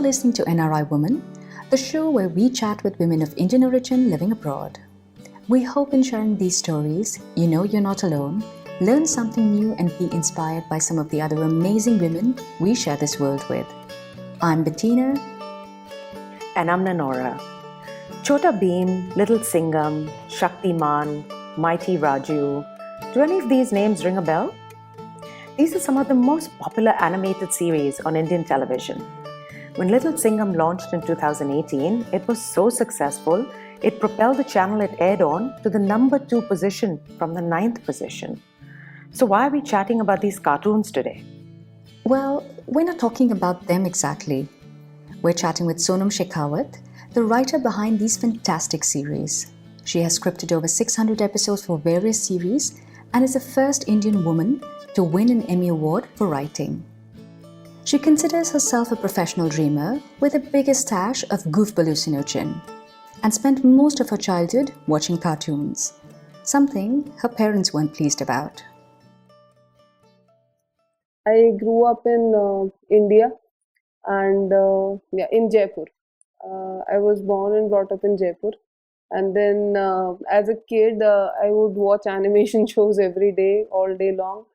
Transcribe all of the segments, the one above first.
listening to NRI Women, the show where we chat with women of Indian origin living abroad. We hope in sharing these stories, you know you're not alone, learn something new and be inspired by some of the other amazing women we share this world with. I'm Bettina. And I'm Nanora. Chota Bheem, Little Singham, Shaktiman, Mighty Raju. Do any of these names ring a bell? These are some of the most popular animated series on Indian television. When Little Singham launched in 2018, it was so successful, it propelled the channel it aired on to the number 2 position from the 9th position. So why are we chatting about these cartoons today? Well, we're not talking about them exactly. We're chatting with Sonam Shekhawat, the writer behind these fantastic series. She has scripted over 600 episodes for various series and is the first Indian woman to win an Emmy Award for writing. She considers herself a professional dreamer with the biggest stash of goofball hallucinogen and spent most of her childhood watching cartoons, something her parents weren't pleased about. I grew up in India and in Jaipur. I was born and brought up in Jaipur. And then as a kid, I would watch animation shows every day, all day long.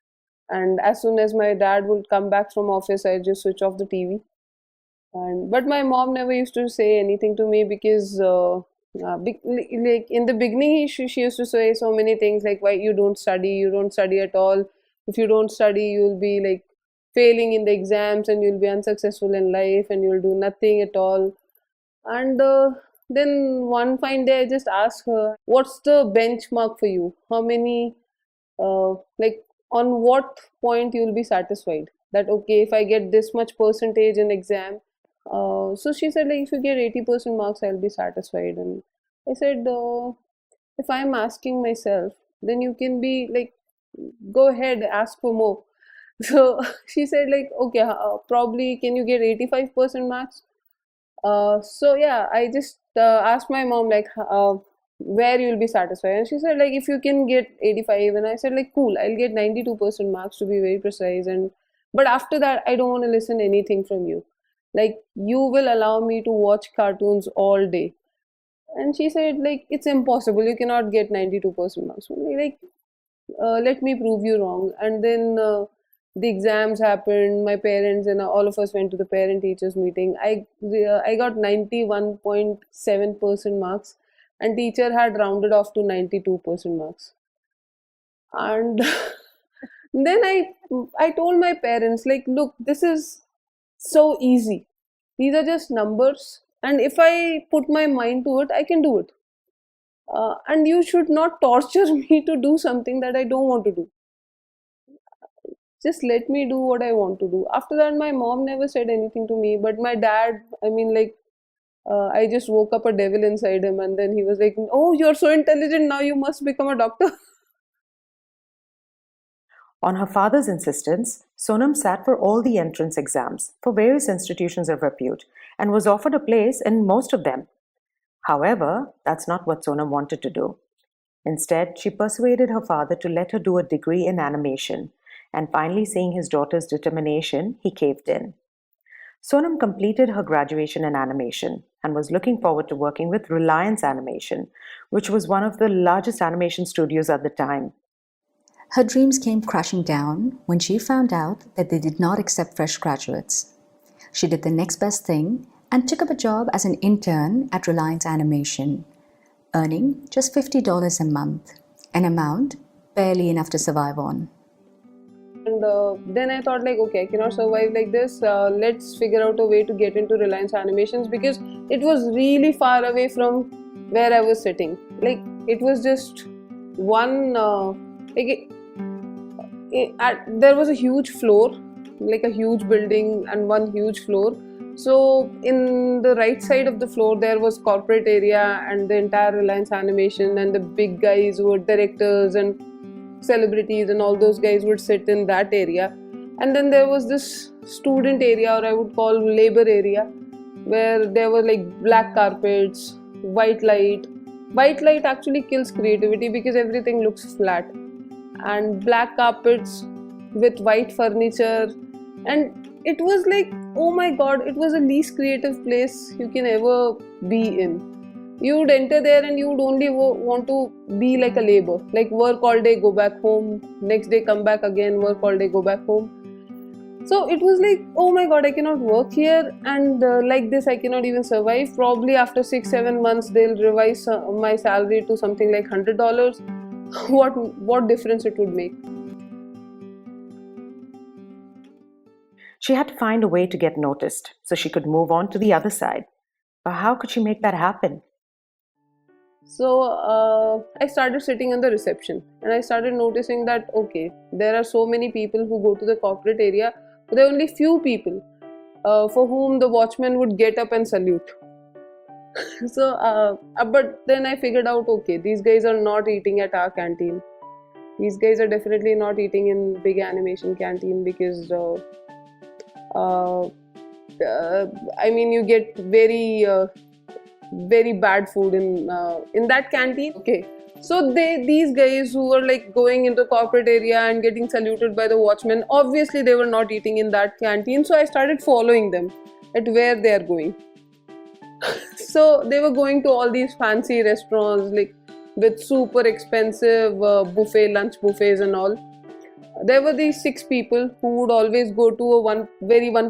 And as soon as my dad would come back from office, I'd just switch off the TV. But my mom never used to say anything to me because like in the beginning, she used to say so many things like, why you don't study at all. If you don't study, you'll be like failing in the exams and you'll be unsuccessful in life and you'll do nothing at all. And then one fine day, I just asked her, what's the benchmark for you? How many, on what point you'll be satisfied? That, okay, if I get this much percentage in exam. So she said, like, if you get 80% marks, I'll be satisfied. And I said, if I'm asking myself, then you can be like, go ahead, ask for more. So she said, like, okay, probably can you get 85% marks? So yeah, I just asked my mom like where you'll be satisfied, and she said like if you can get 85, and I said like cool, I'll get 92% marks to be very precise, and but after that I don't want to listen anything from you. Like you will allow me to watch cartoons all day. And she said like it's impossible, you cannot get 92% marks. Like let me prove you wrong. And then the exams happened, my parents and all of us went to the parent teachers meeting. I got 91.7% marks and teacher had rounded off to 92% marks. And then I told my parents like, look, this is so easy, these are just numbers, and if I put my mind to it, I can do it. And you should not torture me to do something that I don't want to do. Just let me do what I want to do. After that, my mom never said anything to me, but my dad, I mean, like, I just woke up a devil inside him, and then he was like, oh, you're so intelligent, now you must become a doctor. On her father's insistence, Sonam sat for all the entrance exams for various institutions of repute and was offered a place in most of them. However, that's not what Sonam wanted to do. Instead, she persuaded her father to let her do a degree in animation, and finally seeing his daughter's determination, he caved in. Sonam completed her graduation in animation and was looking forward to working with Reliance Animation, which was one of the largest animation studios at the time. Her dreams came crashing down when she found out that they did not accept fresh graduates. She did the next best thing and took up a job as an intern at Reliance Animation, earning just $50 a month, an amount barely enough to survive on. And then I thought like, okay, I cannot survive like this. Let's figure out a way to get into Reliance Animations, because it was really far away from where I was sitting. Like it was just one, there was a huge floor, like a huge building and one huge floor. So in the right side of the floor there was corporate area and the entire Reliance Animation, and the big guys who were directors and celebrities and all those guys would sit in that area. And then there was this student area, or I would call labor area, where there were like black carpets, white light. White light actually kills creativity because everything looks flat. And black carpets with white furniture, and it was like, oh my god, it was the least creative place you can ever be in. You would enter there and you would only want to be like a labor, like work all day, go back home, next day come back again, work all day, go back home. So it was like, oh my god, I cannot work here, and like this I cannot even survive. Probably after 6-7 months they'll revise my salary to something like $100. What difference it would make? She had to find a way to get noticed so she could move on to the other side. But how could she make that happen? So I started sitting in the reception and I started noticing that, okay, there are so many people who go to the corporate area, but there are only few people for whom the watchman would get up and salute. So, but then I figured out, okay, these guys are not eating at our canteen. These guys are definitely not eating in big animation canteen, because I mean, you get very bad food in that canteen. Okay, so these guys who were like going into corporate area and getting saluted by the watchman, obviously they were not eating in that canteen. So I started following them at where they are going. So they were going to all these fancy restaurants, like with super expensive lunch buffets and all. There were these 6 people who would always go to one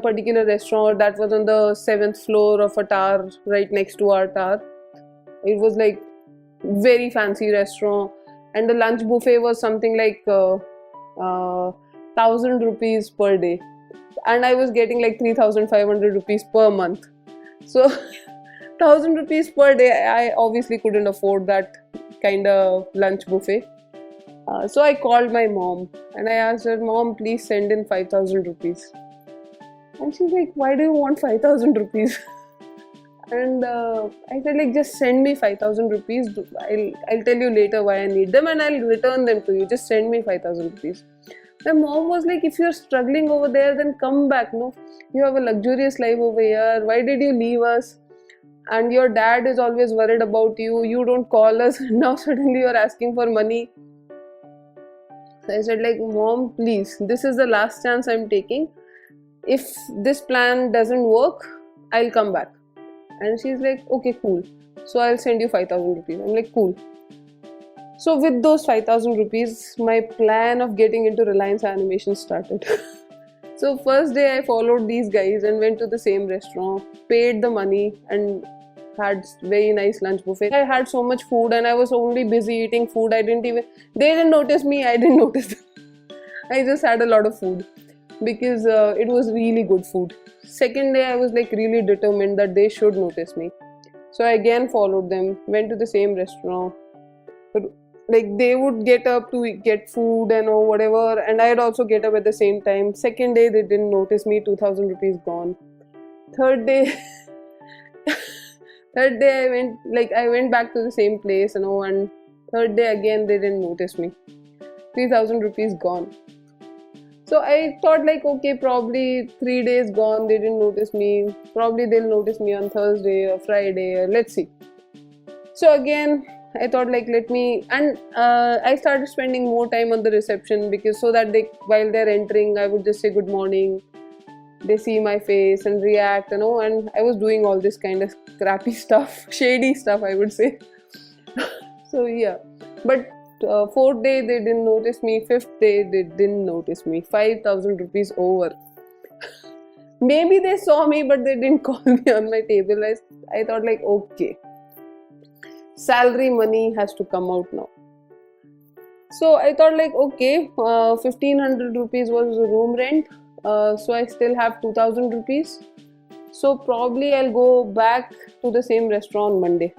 particular restaurant that was on the 7th floor of a tower right next to our tower. It was like very fancy restaurant, and the lunch buffet was something like 1,000 rupees per day, and I was getting like 3,500 rupees per month. So 1,000 rupees per day, I obviously couldn't afford that kind of lunch buffet. So I called my mom and I asked her, Mom, please send in 5,000 rupees. And she's like, why do you want 5,000 rupees? And I said, like, just send me 5,000 rupees. I'll tell you later why I need them and I'll return them to you. Just send me 5,000 rupees. My mom was like, if you're struggling over there, then come back. No, you have a luxurious life over here. Why did you leave us? And your dad is always worried about you. You don't call us. Now suddenly you're asking for money. So I said, like, Mom, please, this is the last chance I'm taking. If this plan doesn't work, I'll come back. And she's like, okay, cool. So I'll send you 5,000 rupees. I'm like, cool. So with those 5,000 rupees, my plan of getting into Reliance Animation started. So first day I followed these guys and went to the same restaurant, paid the money and had very nice lunch buffet. I had so much food and I was only busy eating food. They didn't notice me, I didn't notice them. I just had a lot of food because it was really good food. Second day I was like really determined that they should notice me. So I again followed them, went to the same restaurant. But like they would get up to get food and or whatever, and I'd also get up at the same time. Second day they didn't notice me, 2,000 rupees gone. Third day I went back to the same place, and third day again they didn't notice me. 3,000 rupees gone. So I thought like, okay, probably 3 days gone, they didn't notice me. Probably they'll notice me on Thursday or Friday, or let's see. So again, I thought like, I started spending more time on the reception because so that while they're entering, I would just say good morning. They see my face and react, and I was doing all this kind of crappy stuff, shady stuff, I would say. So yeah, but 4th day they didn't notice me, 5th day they didn't notice me. 5,000 rupees over. Maybe they saw me, but they didn't call me on my table. I thought like, okay, salary money has to come out now. So I thought like, okay, 1,500 rupees was the room rent. So I still have 2,000 rupees. So probably I'll go back to the same restaurant Monday.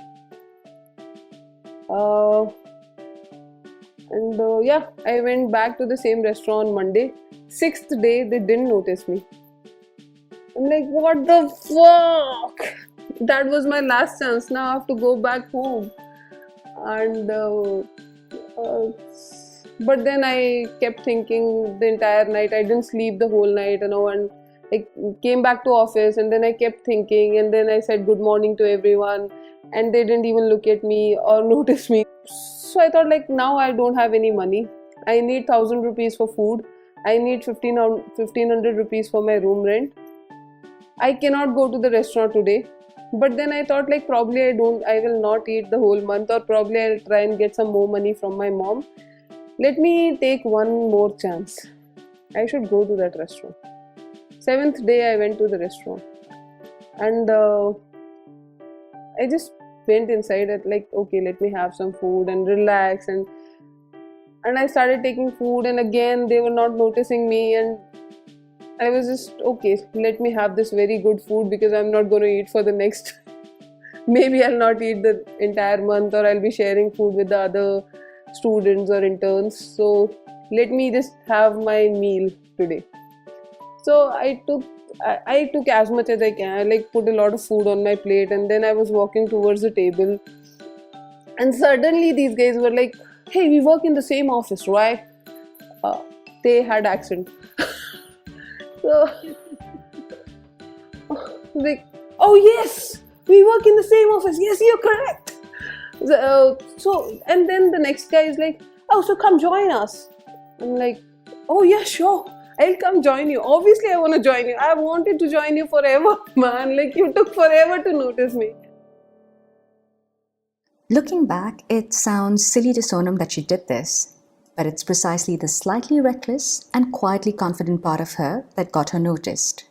Yeah, I went back to the same restaurant Monday. 6th day, they didn't notice me. I'm like, what the fuck? That was my last chance. Now I have to go back home. And but then I kept thinking the entire night. I didn't sleep the whole night, and I came back to office, and then I kept thinking, and then I said good morning to everyone, and they didn't even look at me or notice me. So I thought like, now I don't have any money. I need 1,000 rupees for food. I need 1500 rupees for my room rent. I cannot go to the restaurant today. But then I thought like probably I will not eat the whole month, or probably I'll try and get some more money from my mom. Let me take one more chance. I should go to that restaurant. 7th day I went to the restaurant, and I just went inside at like, okay, let me have some food and relax, and I started taking food, and again they were not noticing me, and I was just, okay, let me have this very good food because I'm not going to eat for the next maybe I'll not eat the entire month, or I'll be sharing food with the other students or interns, so let me just have my meal today. So I took as much as I can. I like put a lot of food on my plate, and then I was walking towards the table, and suddenly these guys were like, hey, we work in the same office, right? They had accent. So like, oh yes, we work in the same office. Yes, you're correct. So and then the next guy is like, oh, so come join us. I'm like, oh yeah, sure, I'll come join you. Obviously I want to join you. I wanted to join you forever, man. Like, you took forever to notice me. Looking back, it sounds silly to Sonam that she did this, but it's precisely the slightly reckless and quietly confident part of her that got her noticed.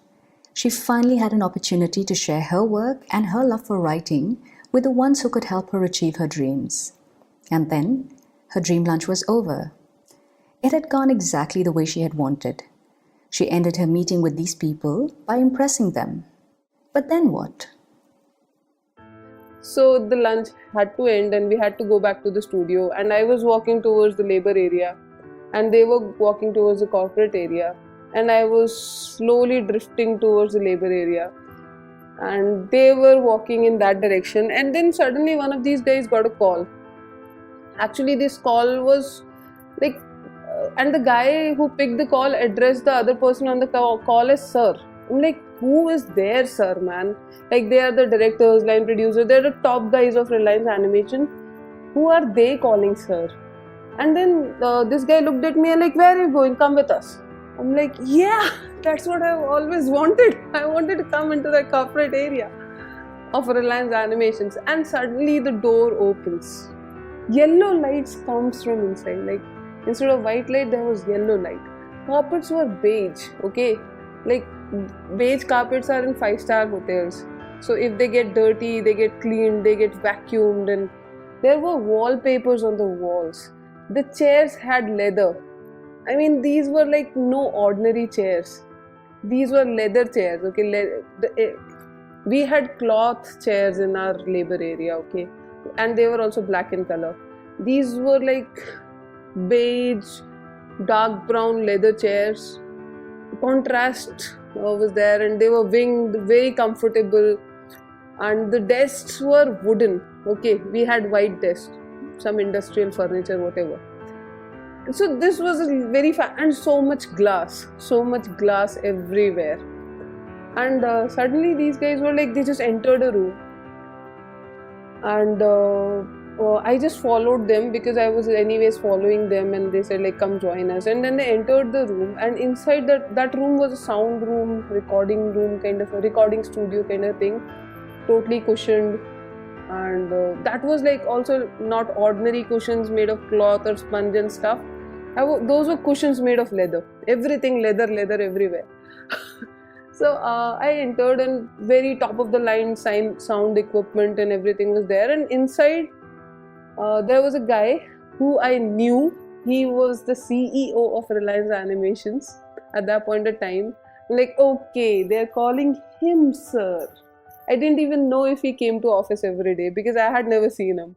She finally had an opportunity to share her work and her love for writing with the ones who could help her achieve her dreams. And then, her dream lunch was over. It had gone exactly the way she had wanted. She ended her meeting with these people by impressing them. But then what? So the lunch had to end, and we had to go back to the studio, and I was walking towards the labor area, and they were walking towards the corporate area, and I was slowly drifting towards the labor area, and they were walking in that direction, and then suddenly one of these guys got a call. Actually, this call was like, and the guy who picked the call addressed the other person on the call as sir. I'm like, who is there, sir, man? Like, they are the directors, line producers, they're the top guys of Reliance Animation. Who are they calling sir? And then this guy looked at me and like, where are you going? Come with us. I'm like, yeah, that's what I've always wanted. I wanted to come into the corporate area of Reliance Animations. And suddenly the door opens. Yellow lights comes from inside. Like, instead of white light, there was yellow light. Carpets were beige, okay? Like, beige carpets are in 5-star hotels. So if they get dirty, they get cleaned, they get vacuumed, and there were wallpapers on the walls. The chairs had leather. I mean, these were like no ordinary chairs. These were leather chairs, okay? We had cloth chairs in our labor area, okay? And they were also black in color. These were like beige, dark brown leather chairs. Contrast was there, and they were winged, very comfortable, and the desks were wooden, okay? We had white desks, some industrial furniture, whatever. So this was very and so much glass everywhere. And suddenly these guys were like, they just entered a room, and I just followed them because I was anyways following them, and they said like, come join us. And then they entered the room, and inside that room was a sound room, recording kind of a recording studio kind of thing, totally cushioned. And that was like also not ordinary cushions made of cloth or sponge and stuff. Those were cushions made of leather, everything leather everywhere. So I entered, and very top of the line sound equipment and everything was there. And inside there was a guy who I knew. He was the CEO of Reliance Animations at that point of time. I'm like, okay, they're calling him sir. I didn't even know if he came to office every day because I had never seen him.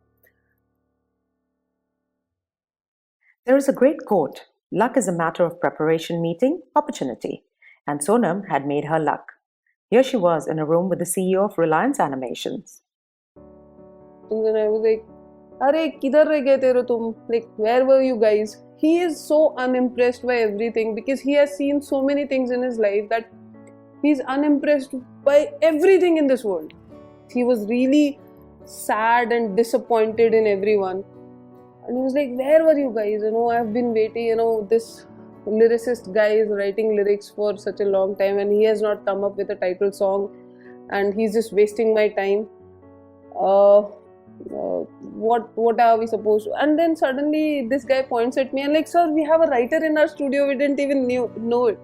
There is a great quote, luck is a matter of preparation meeting opportunity, and Sonam had made her luck. Here she was in a room with the CEO of Reliance Animations. And then I was like, "Arey, kidhar reh gaye tero tum? Like, where were you guys?" He is so unimpressed by everything because he has seen so many things in his life that he's unimpressed by everything in this world. He was really sad and disappointed in everyone. And he was like, where were you guys? I've been waiting, this lyricist guy is writing lyrics for such a long time and he has not come up with a title song and he's just wasting my time. What are we supposed to? And then suddenly this guy points at me and like, sir, we have a writer in our studio, we didn't even know it.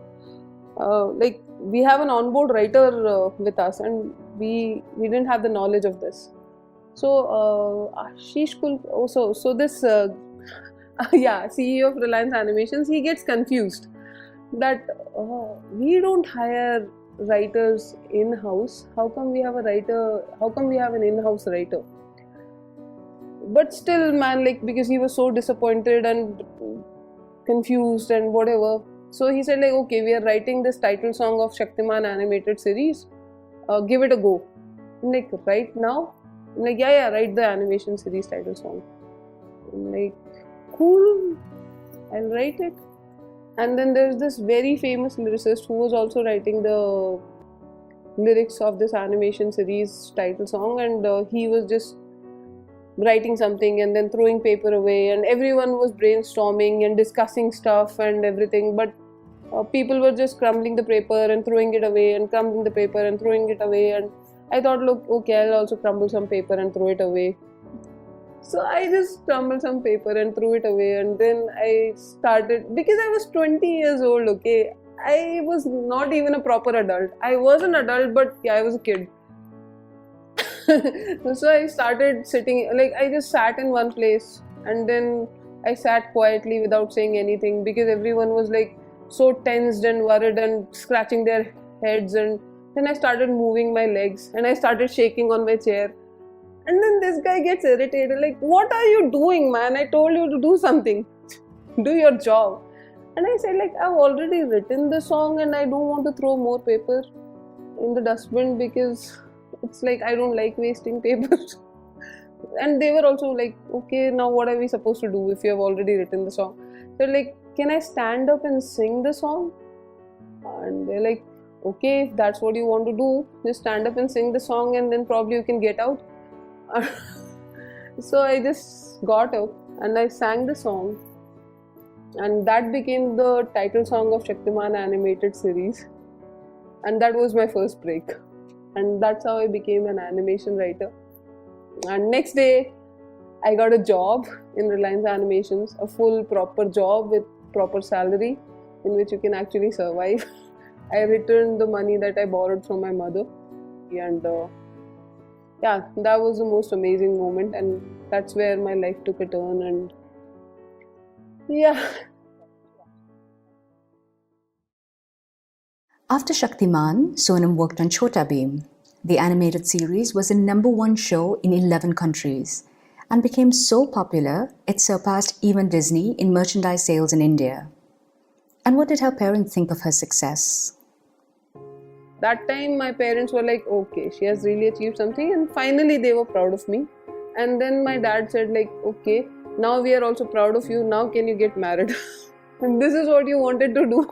Like we have an onboard writer with us and we didn't have the knowledge of this. So Ashish so this yeah, CEO of Reliance Animations, he gets confused that we don't hire writers in-house. How come we have a writer? How come we have an in-house writer? But still, man, like, because he was so disappointed and confused and whatever. So he said like, okay, we are writing this title song of Shaktiman animated series. Give it a go. I'm like, right now? I'm like, yeah, write the animation series title song. I'm like, cool, I'll write it. And then there's this very famous lyricist who was also writing the lyrics of this animation series title song, and he was just writing something and then throwing paper away, and everyone was brainstorming and discussing stuff and everything, but people were just crumbling the paper and throwing it away and crumbling the paper and throwing it away. And I thought, look, okay, I'll also crumble some paper and throw it away. So I just crumbled some paper and threw it away, and then I started, because I was 20 years old, okay, I was not even a proper adult. I was an adult, but yeah, I was a kid. So I started sitting, like I just sat in one place, and then I sat quietly without saying anything, because everyone was like so tensed and worried and scratching their heads. And then I started moving my legs and I started shaking on my chair. And then this guy gets irritated, like, what are you doing, man? I told you to do something. Do your job. And I said, like, I've already written the song and I don't want to throw more paper in the dustbin, because it's like I don't like wasting paper. And they were also like, okay, now what are we supposed to do if you have already written the song? They're like, can I stand up and sing the song? And they're like, okay, if that's what you want to do, just stand up and sing the song and then probably you can get out. So I just got up and I sang the song, and that became the title song of Shaktiman animated series, and that was my first break, and that's how I became an animation writer. And next day I got a job in Reliance Animations, a full proper job with proper salary in which you can actually survive. I returned the money that I borrowed from my mother, and yeah, that was the most amazing moment, and that's where my life took a turn. And yeah. After Shaktiman, Sonam worked on Chhota Bheem. The animated series was the #1 show in 11 countries and became so popular it surpassed even Disney in merchandise sales in India. And what did her parents think of her success? That time my parents were like, okay, she has really achieved something, and finally they were proud of me. And then my dad said like, okay, now we are also proud of you, now can you get married? And this is what you wanted to do.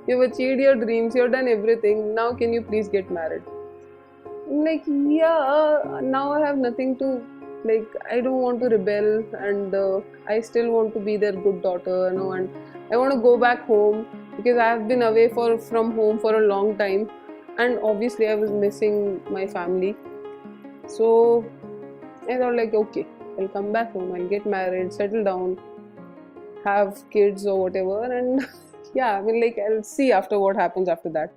You've achieved your dreams, you've done everything, now can you please get married? I'm like, yeah, now I have nothing to, like, I don't want to rebel, and I still want to be their good daughter, you know, and I want to go back home, because I have been away from home for a long time. And obviously I was missing my family. So I thought like, okay, I'll come back home, I'll get married, settle down, have kids or whatever, and yeah, I mean, like, I'll see after what happens after that.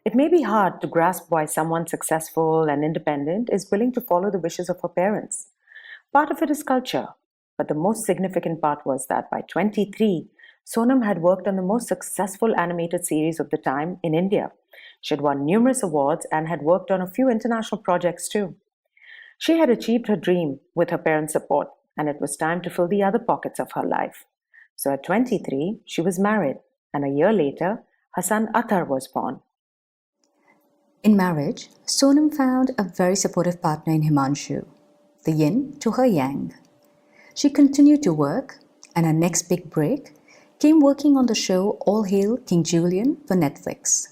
It may be hard to grasp why someone successful and independent is willing to follow the wishes of her parents. Part of it is culture, but the most significant part was that by 23, Sonam had worked on the most successful animated series of the time in India. She had won numerous awards and had worked on a few international projects too. She had achieved her dream with her parents' support, and it was time to fill the other pockets of her life. So at 23, she was married, and a year later, her son Athar was born. In marriage, Sonam found a very supportive partner in Himanshu, the yin to her yang. She continued to work, and her next big break came working on the show All Hail King Julian for Netflix.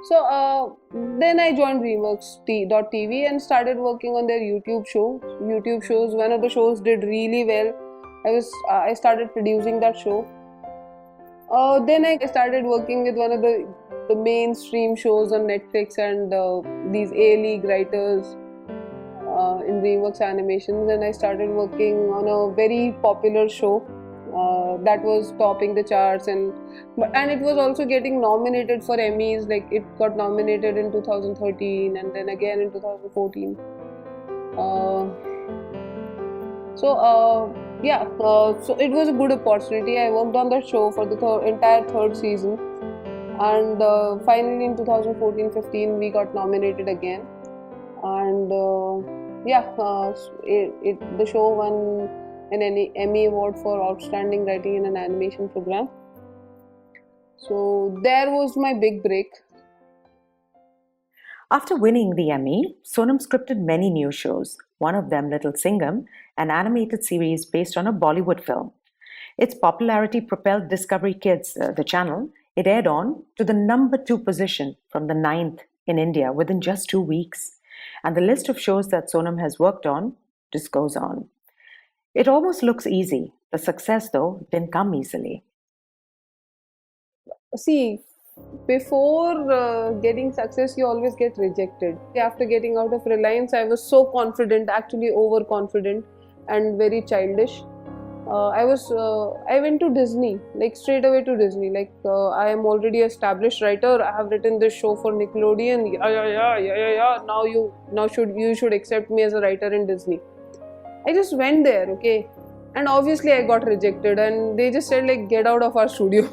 So then I joined DreamWorks.tv and started working on their YouTube show. YouTube shows, one of the shows did really well. I started producing that show. Then I started working with one of the mainstream shows on Netflix and these A-League writers in DreamWorks Animations, and I started working on a very popular show that was topping the charts, and it was also getting nominated for Emmys. Like, it got nominated in 2013 and then again in 2014. So it was a good opportunity. I worked on that show for the entire third season, and finally in 2014-15 we got nominated again, and the show won an Emmy Award for Outstanding Writing in an Animation Program. So there was my big break. After winning the Emmy, Sonam scripted many new shows, one of them Little Singham, an animated series based on a Bollywood film. Its popularity propelled Discovery Kids, the channel, it aired on to the number 2 position from the 9th in India within just 2 weeks. And the list of shows that Sonam has worked on just goes on. It almost looks easy. The success, though, didn't come easily. See, before getting success, you always get rejected. After getting out of Reliance, I was so confident, actually overconfident and very childish. I went to Disney, like straight away to Disney. Like, I am already an established writer. I have written this show for Nickelodeon. Yeah. Now you should accept me as a writer in Disney. I just went there, okay, and obviously I got rejected, and they just said, like, get out of our studio.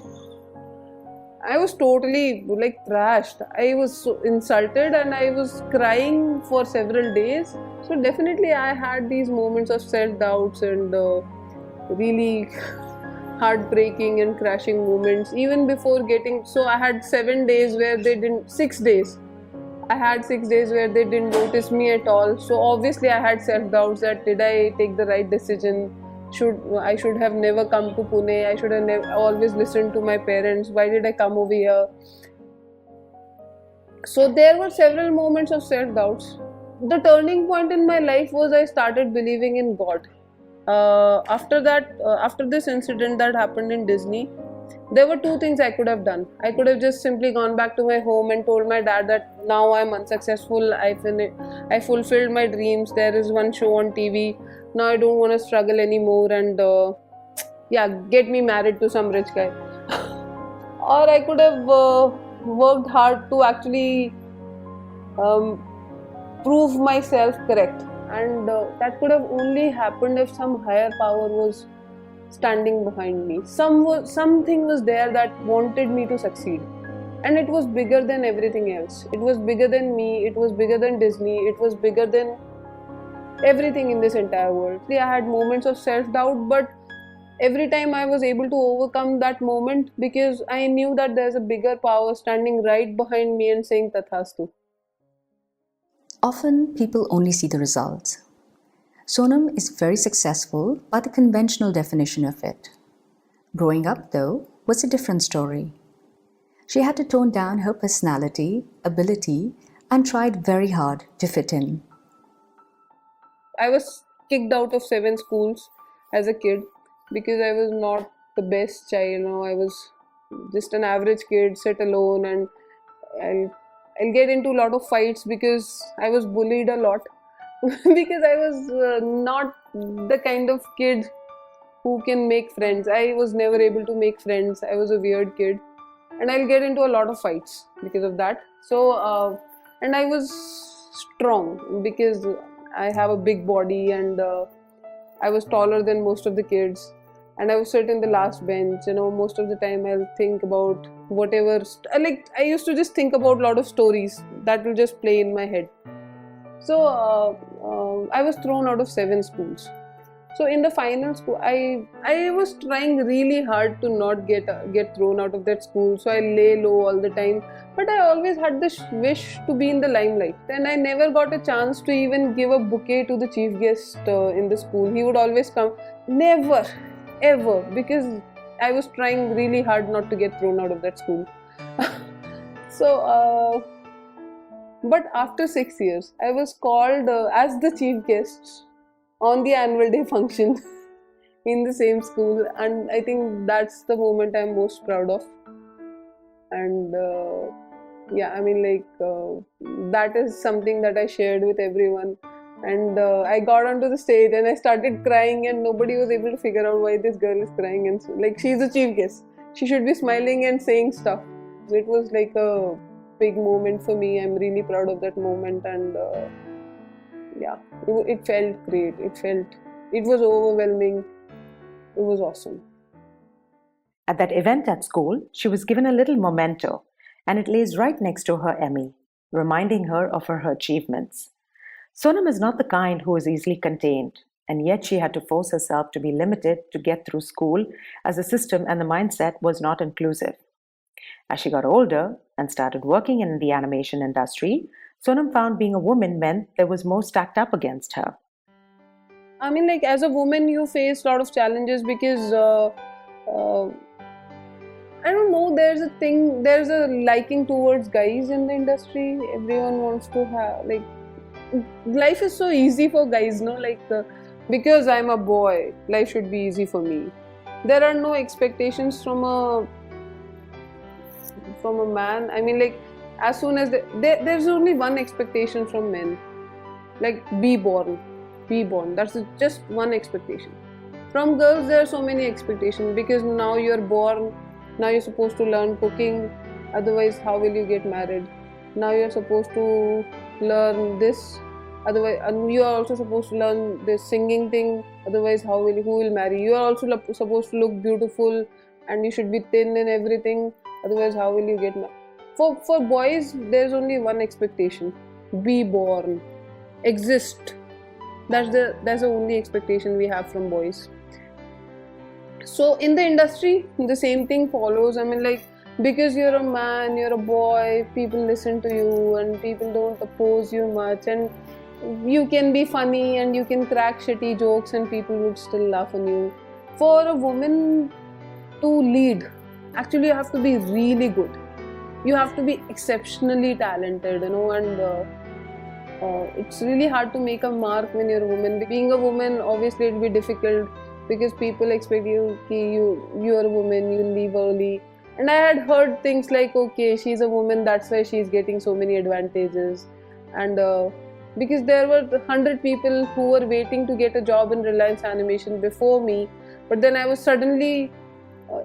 I was totally like thrashed. I was so insulted and I was crying for several days. So definitely I had these moments of self-doubts and really heartbreaking and crashing moments. Even before so I had 6 days where they didn't notice me at all. So obviously I had self-doubts that did I take the right decision? I should have never come to Pune. I should have always listened to my parents. Why did I come over here? So there were several moments of self-doubts. The turning point in my life was I started believing in God. After this incident that happened in Disney, there were 2 things I could have done. I could have just simply gone back to my home and told my dad that now I'm unsuccessful. I fulfilled my dreams. There is one show on TV. Now I don't want to struggle anymore, and get me married to some rich guy. Or I could have worked hard to actually prove myself correct, and that could have only happened if some higher power was standing behind me. Something was there that wanted me to succeed, and it was bigger than everything else. It was bigger than me. It was bigger than Disney. It was bigger than everything in this entire world. I had moments of self-doubt, but every time I was able to overcome that moment because I knew that there's a bigger power standing right behind me and saying Tathastu. Often people only see the results. Sonam is very successful by the conventional definition of it. Growing up, though, was a different story. She had to tone down her personality, ability, and tried very hard to fit in. I was kicked out of 7 schools as a kid because I was not the best child. I was just an average kid, sit alone, and I'll get into a lot of fights because I was bullied a lot because I was not the kind of kid who can make friends. I was never able to make friends. I was a weird kid, and I'll get into a lot of fights because of that. So, and I was strong because I have a big body, and I was taller than most of the kids, and I would sit in the last bench. Most of the time I'll think about whatever. I used to just think about a lot of stories that will just play in my head. So I was thrown out of 7 schools. So in the final school, I was trying really hard to not get thrown out of that school. So I lay low all the time. But I always had this wish to be in the limelight. And I never got a chance to even give a bouquet to the chief guest in the school. He would always come. Never, ever. Because I was trying really hard not to get thrown out of that school. But after 6 years, I was called as the chief guest on the annual day function in the same school, and I think that's the moment I'm most proud of. And yeah, I mean, that is something that I shared with everyone. And I got onto the stage and I started crying, and nobody was able to figure out why this girl is crying. And so, like, she's a chief guest, she should be smiling and saying stuff. So it was like a big moment for me. I'm really proud of that moment. And yeah, it felt great. It was overwhelming. It was awesome. At that event at school, she was given a little memento, and it lays right next to her Emmy, reminding her of her achievements. Sonam is not the kind who is easily contained, and yet she had to force herself to be limited to get through school, as the system and the mindset was not inclusive. As she got older and started working in the animation industry, Sonam found being a woman meant there was more stacked up against her. I mean, like, as a woman, you face a lot of challenges because uh, I don't know, there's a liking towards guys in the industry. Everyone wants to have, like, life is so easy for guys, no? Because I'm a boy, life should be easy for me. There are no expectations from a man. I mean, like, as soon as there's only one expectation from men, like, be born. That's just one expectation. From girls, there are so many expectations, because now you're born, now you're supposed to learn cooking, otherwise how will you get married? Now you're supposed to learn this, otherwise you are also supposed to learn this singing thing, otherwise who will marry? You are also supposed to look beautiful, and you should be thin and everything, otherwise how will you get married? For boys, there's only one expectation: be born, exist. That's the only expectation we have from boys. So in the industry, the same thing follows. I mean, like, because you're a man, you're a boy, people listen to you and people don't oppose you much, and you can be funny and you can crack shitty jokes and people would still laugh on you. For a woman to lead, actually you have to be really good. You have to be exceptionally talented, and it's really hard to make a mark when you're a woman. Being a woman, obviously it'll be difficult, because people expect you're a woman, you'll leave early. And I had heard things like, okay, she's a woman, that's why she's getting so many advantages. And because there were 100 people who were waiting to get a job in Reliance Animation before me, but then I was suddenly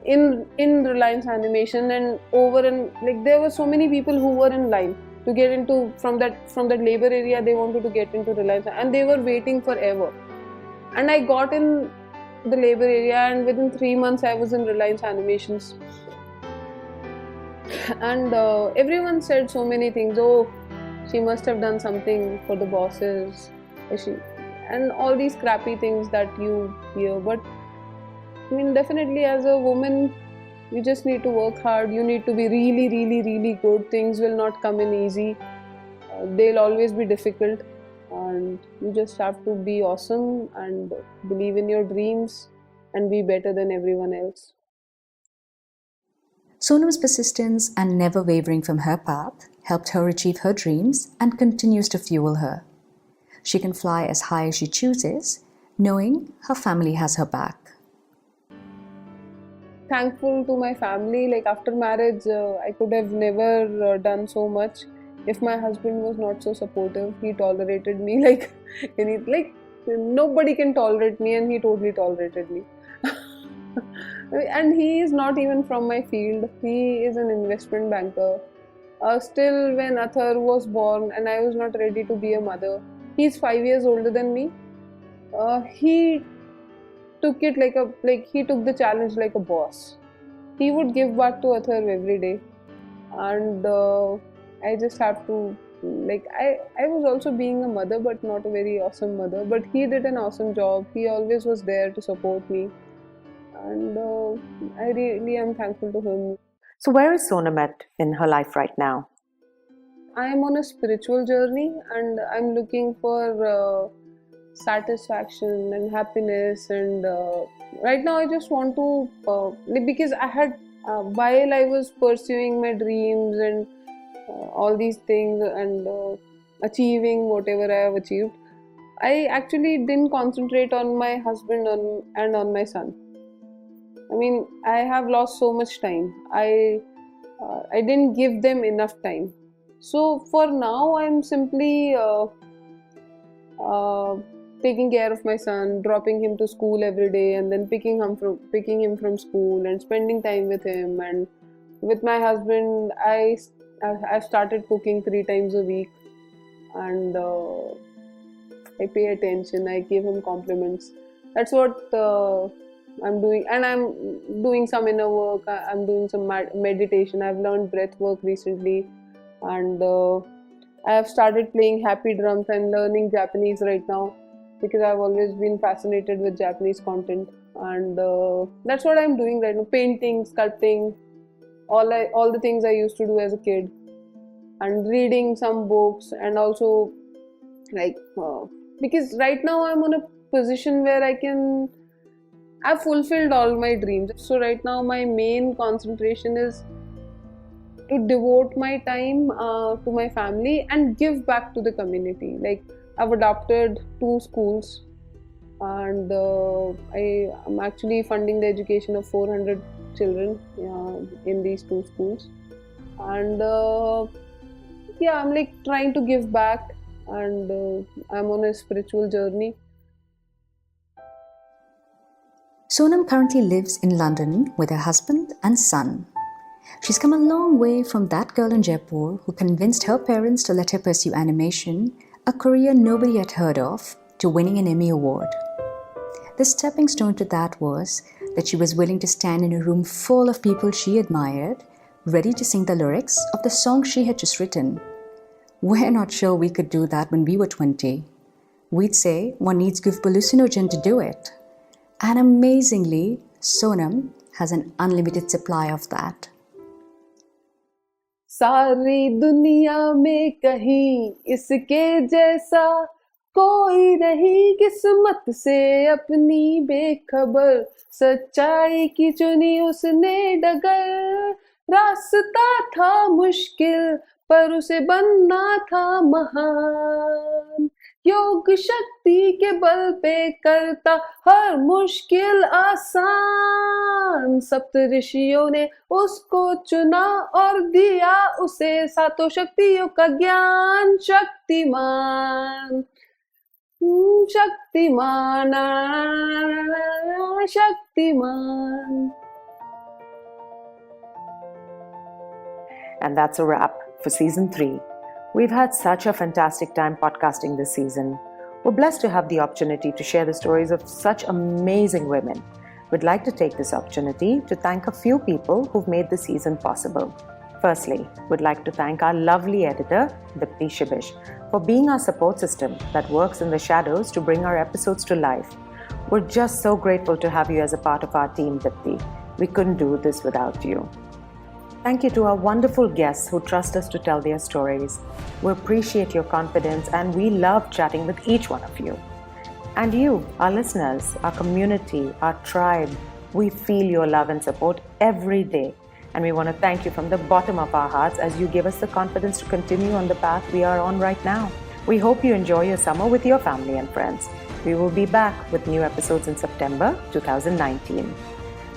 in Reliance Animation, and like, there were so many people who were in line to get into from that labor area. They wanted to get into Reliance, and they were waiting forever. And I got in the labor area, and within 3 months I was in Reliance Animations. And everyone said so many things. Oh, she must have done something for the bosses, and all these crappy things that you hear. But I mean, definitely as a woman, you just need to work hard. You need to be really, really, really good. Things will not come in easy. They'll always be difficult. And you just have to be awesome and believe in your dreams and be better than everyone else. Sonam's persistence and never wavering from her path helped her achieve her dreams and continues to fuel her. She can fly as high as she chooses, knowing her family has her back. Thankful to my family. Like, after marriage, I could have never done so much if my husband was not so supportive. He tolerated me like nobody can tolerate me, and he totally tolerated me. And he is not even from my field. He is an investment banker. Still, when Athar was born and I was not ready to be a mother, he's 5 years older than me. He took it he took the challenge like a boss. He would give back to Athar every day, and I just have to, I was also being a mother, but not a very awesome mother. But he did an awesome job. He always was there to support me, and I really am thankful to him. So where is Sonam at in her life right now? I am on a spiritual journey, and I'm looking for satisfaction and happiness. And right now I just want to, because I had, while I was pursuing my dreams and all these things and achieving whatever I have achieved, I actually didn't concentrate on my husband and on my son. I mean, I have lost so much time. I didn't give them enough time. So for now, I'm simply uh, taking care of my son, dropping him to school every day, and then picking him from school and spending time with him. And with my husband, I've started cooking 3 times a week, and I pay attention. I give him compliments. That's what I'm doing, and I'm doing some inner work. I'm doing some meditation. I've learned breath work recently, and I have started playing happy drums. I'm learning Japanese right now because I've always been fascinated with Japanese content, and that's what I'm doing right now. Painting, sculpting, all the things I used to do as a kid, and reading some books, and also like because right now I'm on a position where I've fulfilled all my dreams. So right now my main concentration is to devote my time to my family and give back to the community. Like, I've adopted 2 schools, and I am actually funding the education of 400 children in these 2 schools. And yeah, I'm like trying to give back, and I'm on a spiritual journey. Sonam currently lives in London with her husband and son. She's come a long way from that girl in Jaipur who convinced her parents to let her pursue animation, a career nobody had heard of, to winning an Emmy Award. The stepping stone to that was that she was willing to stand in a room full of people she admired, ready to sing the lyrics of the song she had just written. We're not sure we could do that when we were 20. We'd say one needs hallucinogen to do it. And amazingly, Sonam has an unlimited supply of that. सारी दुनिया में कहीं इसके जैसा कोई नहीं, किस्मत से अपनी बेखबर, सच्चाई की चुनी उसने डगर। रास्ता था मुश्किल पर उसे बनना था महान, योग शक्ति के बल पे करता हर मुश्किल आसान। सप्त ऋषियों ने उसको चुना और दिया उसे 7 शक्तियों का ज्ञान। Shaktimaan Shaktimaan Shaktimaan. And that's a wrap for season 3. We've had such a fantastic time podcasting this season. We're blessed to have the opportunity to share the stories of such amazing women. We'd like to take this opportunity to thank a few people who've made the season possible. Firstly, we'd like to thank our lovely editor, Dipti Shibish, for being our support system that works in the shadows to bring our episodes to life. We're just so grateful to have you as a part of our team, Dipti. We couldn't do this without you. Thank you to our wonderful guests who trust us to tell their stories. We appreciate your confidence and we love chatting with each one of you. And you, our listeners, our community, our tribe, we feel your love and support every day. And we want to thank you from the bottom of our hearts as you give us the confidence to continue on the path we are on right now. We hope you enjoy your summer with your family and friends. We will be back with new episodes in September 2019.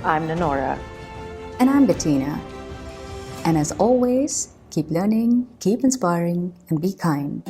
I'm Nanora. And I'm Bettina. And as always, keep learning, keep inspiring, and be kind.